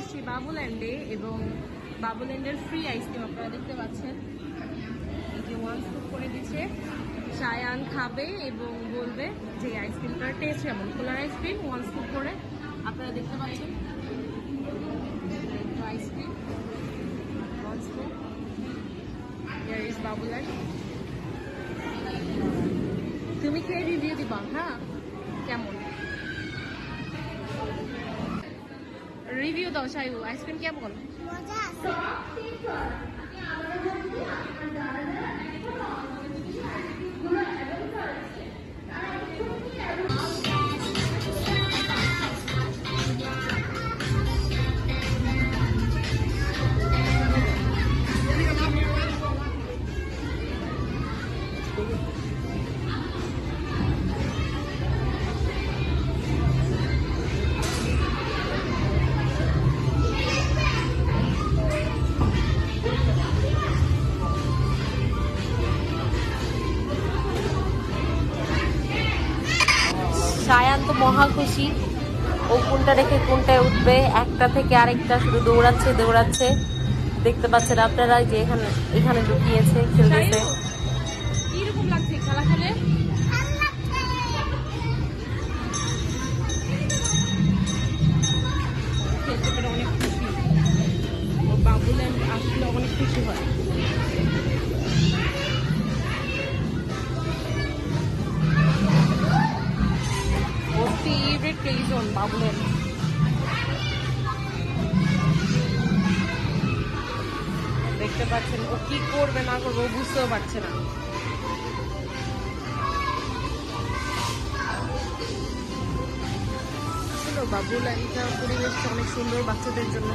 আসছি বাবুল্যান্ডে এবং বাবুল্যান্ডের free ice cream আপনারা দেখতে পাচ্ছেন। এই যে ওয়ান স্কুপ করে দিচ্ছে, সায়ান খাবে এবং বলবে যে আইসক্রিমটার টেস্ট কেমন। কোলার আইসক্রিম ওয়ান স্কুপ করে আপনারা দেখতে পাচ্ছেন। Ice cream one scoop, here is Babuland. তুমি খেয়ে রিভিউ দিবা, হ্যাঁ কেমন রিভিউ দাও। সাইউ আইসক্রিম কেমন? সায়ান তো মহা খুশি, ও কোনটা রেখে কোনটায় উঠবে, একটা থেকে আরেকটা শুধু দৌড়াচ্ছে। দেখতে পাচ্ছেন আপনারা যে এখানে ঢুকিয়েছে, খেলতেছে। কিরকম লাগছে খেলা খেলে? খেলতে পেরে অনেক খুশি, ও বাবুল্যান্ড আসলে অনেক খুশি হয়। Favorite place on Babuland. দেখতে পাচ্ছেন ও কি করবে না করবে, ও বুঝতেও পারছে না। আসলে বাবুল্যান্ডটা পরিবেশটা অনেক সুন্দর বাচ্চাদের জন্য।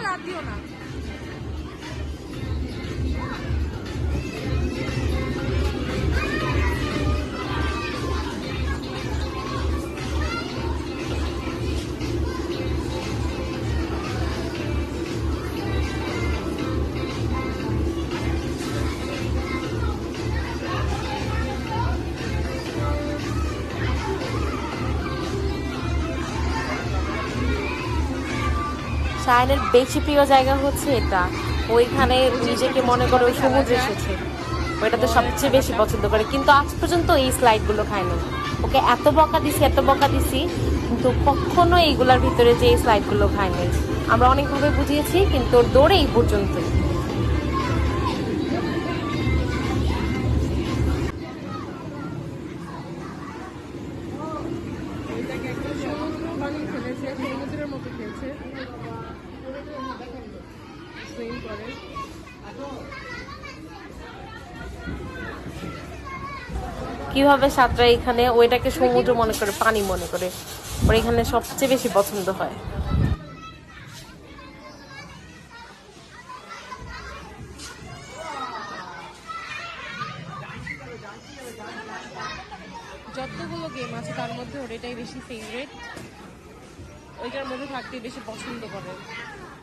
লাভ দিও না। সায়ানের বেশি প্রিয় জায়গা হচ্ছে এটা, ওইখানে নিজেকে মনে করে ওই সমুদ্রে এসেছে, ওইটাতে সবচেয়ে বেশি পছন্দ করে। কিন্তু আজ পর্যন্ত এই স্লাইডগুলো খায়নি। ওকে এত বকা দিছি, কিন্তু কখনো এইগুলার ভিতরে যে এই স্লাইডগুলো খায়নি। আমরা অনেকভাবে বুঝিয়েছি, কিন্তু ওর দৌড়ে এই পর্যন্ত। সমুদ্রের মতো খেলছে, কিভাবে সাঁতরায় এখানে, ওইটাকে সমুদ্র মনে করে, পানি মনে করে। ওর এখানে সবচেয়ে বেশি পছন্দ হয়। যতগুলো গেম আছে তার মধ্যে ওর এটাই বেশি ফেভারিট, ওইটার মধ্যে থাকতে বেশি পছন্দ করে।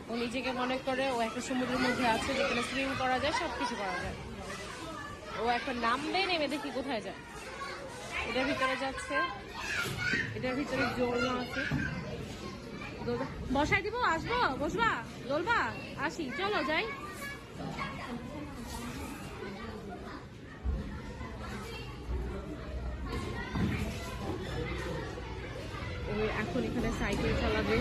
ও নিজেকে মনে করে ও একটা সমুদ্রের মধ্যে আছে, যেখানে সুইম করা যায়, সবকিছু করা যায়। ও এখন নামবে, নেমে দেখি কোথায় যায়। এটার ভিতরে যাচ্ছে, এটার ভিতরে দোলনা আছে। বসাই দিব, আসবো, বসবা, দোলবা, আসি, চলো যাই। এখন এখানে সাইকেল চালাবে।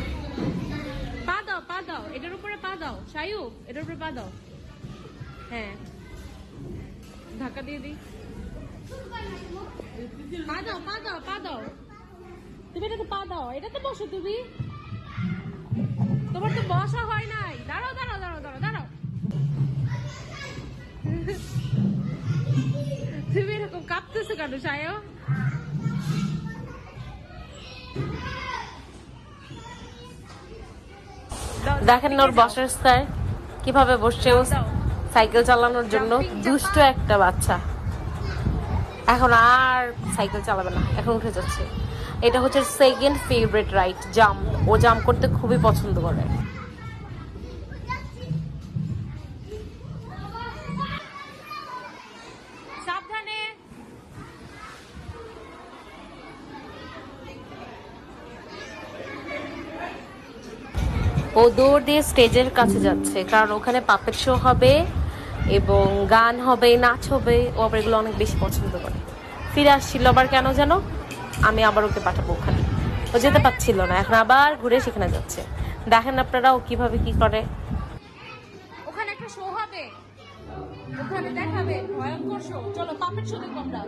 পা দাও, এটার উপরে পা দাও। সায়ু, এটার উপরে পা দাও। হ্যাঁ, ধাক্কা দিয়ে দিই। পা দাও। তুমি এটাতে পা দাও, এটাতে বসো তুমি। তোমার তো বসা হয় নাই। দাঁড়াও। তুমি এরকম কাঁপতেছো কেন সায়ু? দেখেন ওর বসার স্টাইল কিভাবে বসছে, সাইকেল চালানোর জন্য। দুষ্ট একটা বাচ্চা, এখন আর সাইকেল চালাবে না, এখন উঠে যাচ্ছে। এটা হচ্ছে সেকেন্ড ফেভারিট রাইড, জাম্প। ও জাম্প করতে খুবই পছন্দ করে। সাবধানে। ও দৌড় দিয়ে স্টেজের কাছে যাচ্ছে, কারণ ওখানে পাপেট শো হবে এবং গান হবে, নাচ হবে। ও আবার এগুলো অনেক বেশি পছন্দ করে। ফিরে আসছিল আবার, কেন যেন আমি আবার ওকে পাঠাবো ওখানে। ও যেতে পারছিল না, এখন আবার ঘুরে সেখানে যাচ্ছে। দেখেন আপনারা ও কিভাবে কি করে। ওখানে একটা শো হবে, ওখানে দেখাবে ভয়ঙ্কর শো। চলো পাপেট শো দেখবো আমরা।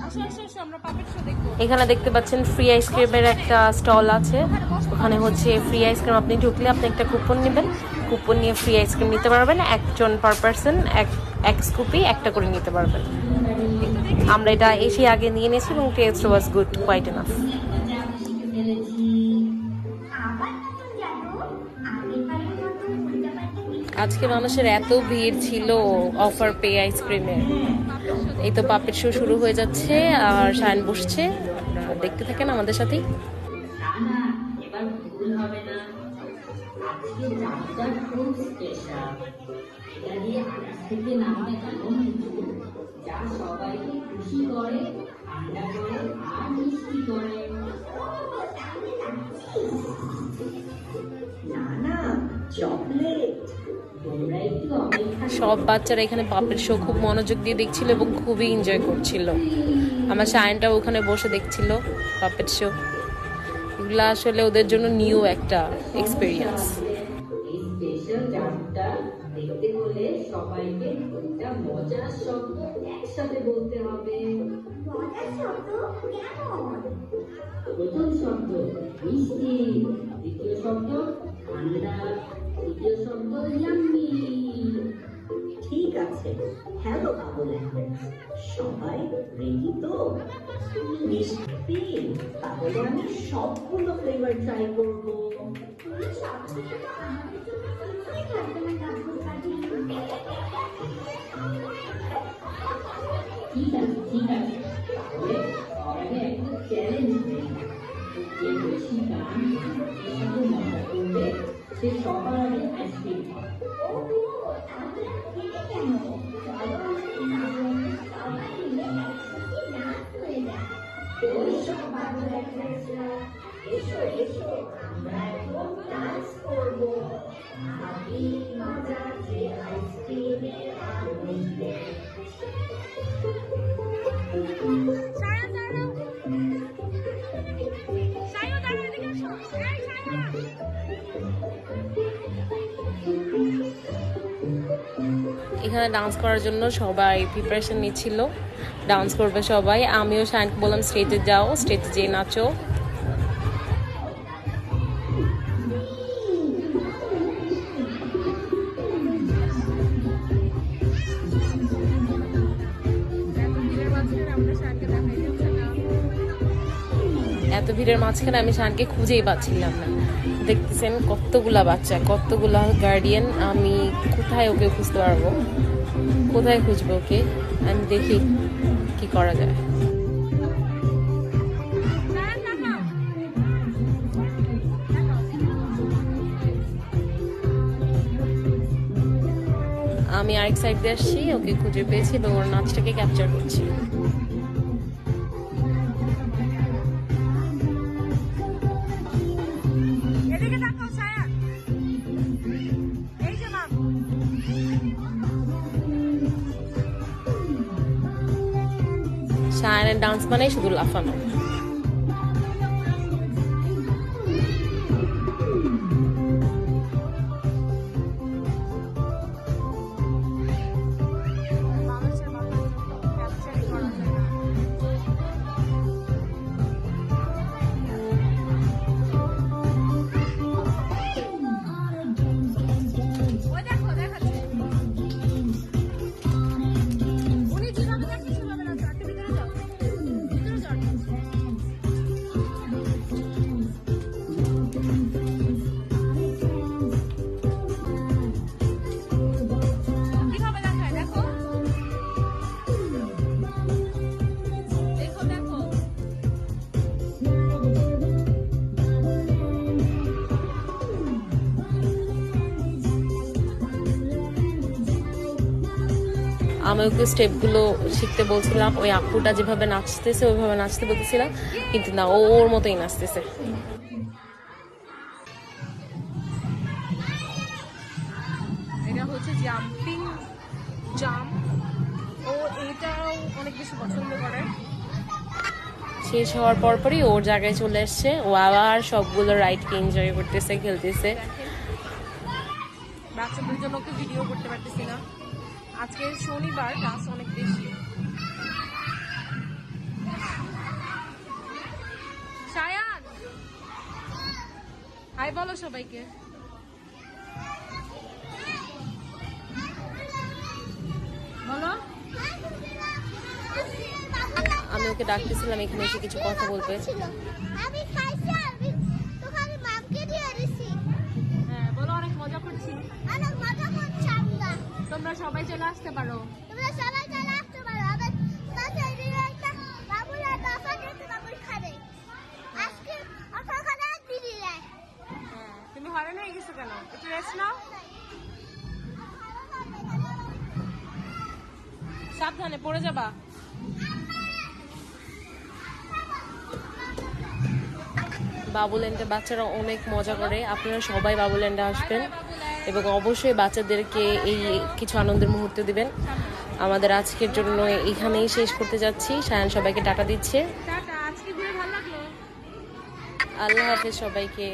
আসো আসো আসো, আমরা পাপেট শো দেখবো। এখানে দেখতে পাচ্ছেন ফ্রি আইসক্রিমের একটা স্টল আছে। ওখানে হচ্ছে ফ্রি আইসক্রিম, আপনি ঢুকলে আপনি একটা কুপন নেবেন, কুপন নিয়ে ফ্রি আইসক্রিম নিতে পারবেন। একজন পার পার্সন এক স্কুপি একটা করে নিতে পারবেন। আমরা এটা এসে আগে নিয়ে নিয়েছি এবং test was good, quite enough. আজকে মানুষের এত ভিড় ছিল অফার পে আইসক্রিমের। এই তো পাপেট শো শুরু হয়ে যাচ্ছে আর শায়ন বসছে, দেখতে থাকেন আমাদের সাথেই। সব বাচ্চারা এখানে পাপেট শো খুব মনোযোগ দিয়ে দেখছিল এবং খুবই এনজয় করছিল। আমার শায়নটাও ওখানে বসে দেখছিল পাপেট শো। এগুলো আসলে ওদের জন্য নিউ একটা এক্সপেরিয়েন্স। দেখতে হলে সবাইকে একটা মজার শব্দ একসাথে বলতে হবে। প্রথম শব্দ মিষ্টি, দ্বিতীয় শব্দ ঠান্ডা, তৃতীয় শব্দ ইয়াম্মি। ঠিক আছে, হ্যালো বাবু ল্যাঙ্গুয়েজ, সবাই রেডি তো? মিষ্টি, তাহলে আমি সবগুলো ফ্লেভার ট্রাই করবো। ঠিক আছে ঠিক আছে, তাহলে সবাইকে একটা চ্যালেঞ্জ দিই। যে বেশি গান সাথে মজা করবে সে সবার আগে আইসক্রিম খাবে। এসো এসো, আমরা এখন ডান্স করবো। আমি মজা যে আইসক্রিমের আনন্দে। এখানে ডান্স করার জন্য সবাই প্রিপারেশন নিচ্ছিল, ডান্স করবে সবাই। আমিও শায়নকে বললাম স্টেজে যাও, স্টেজে যেয়ে নাচো। এত ভিড়ের মাঝখানে আমি শায়নকে খুঁজেই পাচ্ছিলাম না। দেখতেছেন কতগুলা বাচ্চা, কতগুলা গার্ডিয়ান। আমি কোথায় ওকে খুঁজতে পারবো, কোথায় খুঁজবো ওকে? আমি দেখি কি করা যায়। আমি আরেক সাইড দিয়ে আসছি, ওকে খুঁজে পেয়েছি এবং ওর নাচটাকে ক্যাপচার করছি। শায়নের ডান্স মানে শুধু লাফানো। আমি ওকে স্টেপগুলো শিখতে বলছিলাম, ওই আপুটা যেভাবে নাচতেছে ওইভাবে নাচতে বলতেছিলাম, কিন্তু না, ও ওর মতোই নাচতেছে। এটা হচ্ছে জাম্পিং জাম্প, ও এটাও অনেক বেশি পছন্দ করে। শেষ হওয়ার পরপরই ওর জায়গায় চলে এসছে, ও আবার সবগুলো রাইডকে এনজয় করতেছে, খেলতেছে। বাচ্চাদের জন্য তো ভিডিও করতে পারতেছি না, আজকে শনিবার, ক্লাস অনেক বেশি। সায়ান হাই বলো সবাইকে। বলো। আমি ওকে ডাকতেছিলাম এখানে এসে কিছু কথা বলবে। আমি খাইছি, আমি তো খালি মামকে দিয়ে দিছি। হ্যাঁ বলো, অনেক মজা করছি। অনেক মজা করছি আমরা। তোমরা সবাই চলে আসতে পারো। তোমরা সবাই চলে আসতে পারো। আবার পাশে দিয়ে একটা বাবুরা দশা দিতে বাবুর খাবে। আজকে ওখানে এক দিদি যায়। হ্যাঁ, তুমি হরে নিয়ে গেছো কেন? একটু রেস্ট নাও, সাবধানে পড়ে যাবা। বাবুল্যান্ডে বাচ্চারা অনেক মজা করে, আপনারা সবাই বাবুল্যান্ডে আসবেন এবং অবশ্যই বাচ্চাদেরকে এই কিছু আনন্দের মুহূর্ত দিবেন। আমাদের আজকের জন্য এখানেই শেষ করতে যাচ্ছি। সায়ান সবাইকে টাটা দিচ্ছে। আল্লাহ হাফেজ সবাইকে।